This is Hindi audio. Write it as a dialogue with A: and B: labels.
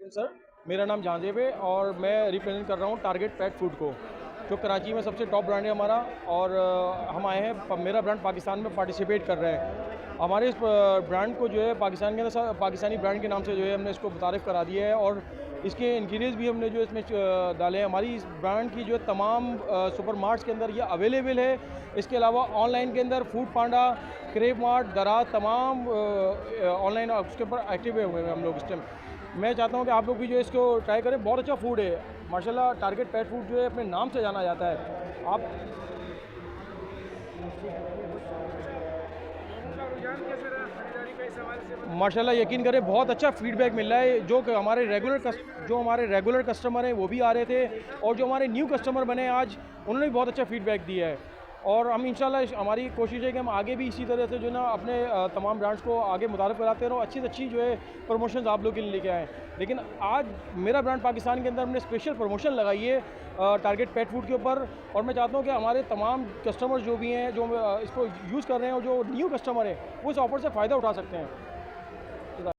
A: सर, मेरा नाम जहाँजेब है और मैं रिप्रेजेंट कर रहा हूँ टारगेट पेट फूड को, जो कराची में सबसे टॉप ब्रांड है हमारा। और हम आए हैं, मेरा ब्रांड पाकिस्तान में पार्टिसिपेट कर रहे हैं। हमारे इस ब्रांड को जो है पाकिस्तान के अंदर पाकिस्तानी ब्रांड के नाम से जो है हमने इसको मुतारिफ़ करा दिया है। और इसके इंग्रीडियंट्स भी हमने जो इसमें डाले हैं। हमारी इस ब्रांड की जो है तमाम सुपर मार्ट्स के अंदर ये अवेलेबल है। इसके अलावा ऑनलाइन के अंदर फूड पांडा, क्रेव मार्ट, दराज, तमाम ऑनलाइन उसके ऊपर एक्टिव हुए हैं हम लोग इस टाइम। मैं चाहता हूँ कि आप लोग भी जो है इसको ट्राई करें। बहुत अच्छा फूड है माशाल्लाह। टारगेट पेट फूड जो है अपने नाम से जाना जाता है। आप माशाल्लाह यकीन करें बहुत अच्छा फीडबैक मिल रहा है। जो हमारे रेगुलर कस्टमर हैं वो भी आ रहे थे, और जो हमारे न्यू कस्टमर बने आज उन्होंने भी बहुत अच्छा फीडबैक दिया है। और हम इंशाल्लाह हमारी कोशिश है कि हम आगे भी इसी तरह से जो ना अपने तमाम ब्रांड्स को आगे मुतारिफ़ कराते रहो, अच्छी से अच्छी जो है प्रमोशंस आप लोग के लिए लेके आएँ। लेकिन आज मेरा ब्रांड पाकिस्तान के अंदर हमने स्पेशल प्रमोशन लगाई है टारगेट पेट फूड के ऊपर। और मैं चाहता हूँ कि हमारे तमाम कस्टमर जो भी हैं, जो इसको यूज़ कर रहे हैं, और जो न्यू कस्टमर हैं, वो इस ऑफ़र से फ़ायदा उठा सकते हैं।